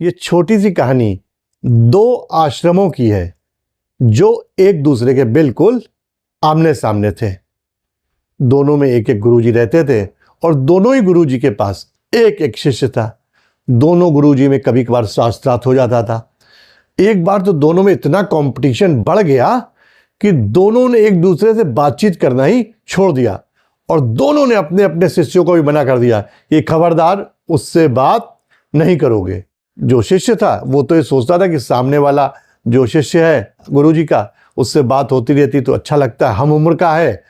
ये छोटी सी कहानी दो आश्रमों की है जो एक दूसरे के बिल्कुल आमने सामने थे। दोनों में एक एक गुरुजी रहते थे और दोनों ही गुरुजी के पास एक एक शिष्य था। दोनों गुरुजी में कभी कभार शास्त्रार्थ हो जाता था। एक बार तो दोनों में इतना कंपटीशन बढ़ गया कि दोनों ने एक दूसरे से बातचीत करना ही छोड़ दिया और दोनों ने अपने अपने शिष्यों को भी मना कर दिया कि खबरदार उससे बात नहीं करोगे। जो शिष्य था वो तो ये सोचता था कि सामने वाला जो शिष्य है गुरुजी का उससे बात होती रहती तो अच्छा लगता है, हम उम्र का है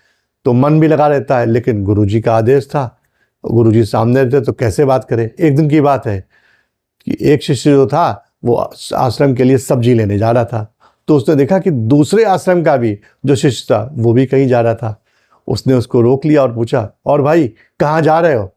तो मन भी लगा रहता है। लेकिन गुरुजी का आदेश था, गुरुजी सामने रहते तो कैसे बात करे। एक दिन की बात है कि एक शिष्य जो था वो आश्रम के लिए सब्जी लेने जा रहा था, तो उसने देखा कि दूसरे आश्रम का भी जो शिष्य था वो भी कहीं जा रहा था। उसने उसको रोक लिया और पूछा, और भाई कहाँ जा रहे हो?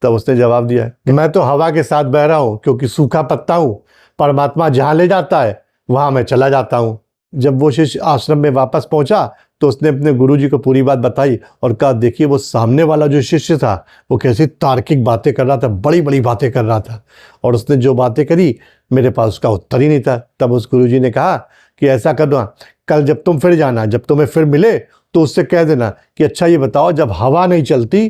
तब उसने जवाब दिया कि मैं तो हवा के साथ बह रहा हूँ, क्योंकि सूखा पत्ता हूँ, परमात्मा जहाँ ले जाता है वहाँ मैं चला जाता हूँ। जब वो शिष्य आश्रम में वापस पहुंचा तो उसने अपने गुरुजी को पूरी बात बताई और कहा, देखिए वो सामने वाला जो शिष्य था वो कैसी तार्किक बातें कर रहा था, बड़ी बड़ी बातें कर रहा था, और उसने जो बातें करी मेरे पास उसका उत्तर ही नहीं था। तब उस गुरुजी ने कहा कि ऐसा करना, कल जब तुम फिर जाना, जब तुम्हें फिर मिले तो उससे कह देना कि अच्छा ये बताओ, जब हवा नहीं चलती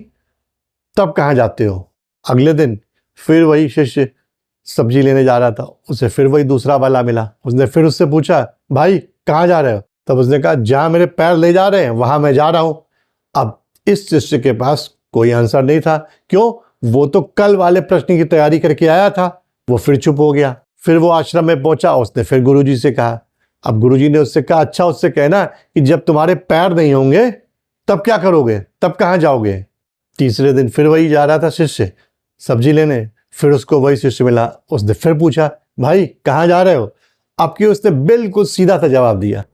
तब कहाँ जाते हो? अगले दिन फिर वही शिष्य सब्जी लेने जा रहा था, उसे फिर वही दूसरा वाला मिला। उसने फिर उससे पूछा, भाई कहाँ जा रहे हो? तब उसने कहा, जहाँ मेरे पैर ले जा रहे हैं वहां मैं जा रहा हूं। अब इस शिष्य के पास कोई आंसर नहीं था। क्यों? वो तो कल वाले प्रश्न की तैयारी करके आया था। वो फिर चुप हो गया। फिर वो आश्रम में पहुंचा, उसने फिर गुरुजी से कहा। अब गुरुजी ने उससे कहा, अच्छा उससे कहना कि जब तुम्हारे पैर नहीं होंगे तब क्या करोगे, तब कहाँ जाओगे? तीसरे दिन फिर वही जा रहा था शिष्य सब्जी लेने, फिर उसको वही शिष्य मिला। उसने फिर पूछा, भाई कहाँ जा रहे हो? अब कि उसने बिल्कुल सीधा सा जवाब दिया,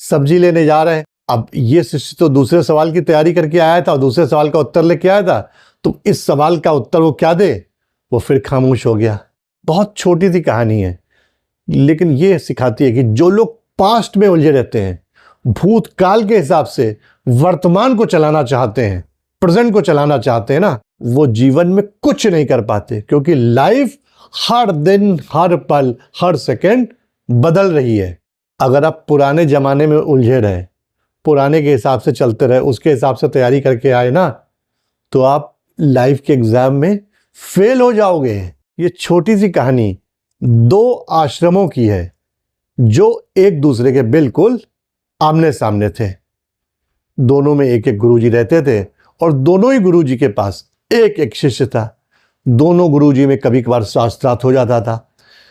सब्जी लेने जा रहे हैं। अब ये शिष्य तो दूसरे सवाल की तैयारी करके आया था और दूसरे सवाल का उत्तर लेके आया था, तो इस सवाल का उत्तर वो क्या दे? वो फिर खामोश हो गया। बहुत छोटी सी कहानी है, लेकिन ये सिखाती है कि जो लोग पास्ट में उलझे रहते हैं, भूतकाल के हिसाब से वर्तमान को चलाना चाहते हैं, प्रेजेंट को चलाना चाहते हैं ना, वो जीवन में कुछ नहीं कर पाते, क्योंकि लाइफ हर दिन, हर पल, हर सेकंड बदल रही है। अगर आप पुराने जमाने में उलझे रहे, पुराने के हिसाब से चलते रहे, उसके हिसाब से तैयारी करके आए ना, तो आप लाइफ के एग्जाम में फेल हो जाओगे। ये छोटी सी कहानी दो आश्रमों की है जो एक दूसरे के बिल्कुल आमने सामने थे। दोनों में एक एक गुरुजी रहते थे और दोनों ही गुरुजी के पास एक एक शिष्य था। दोनों गुरुजी में कभी कभार शास्त्रार्थ हो जाता था।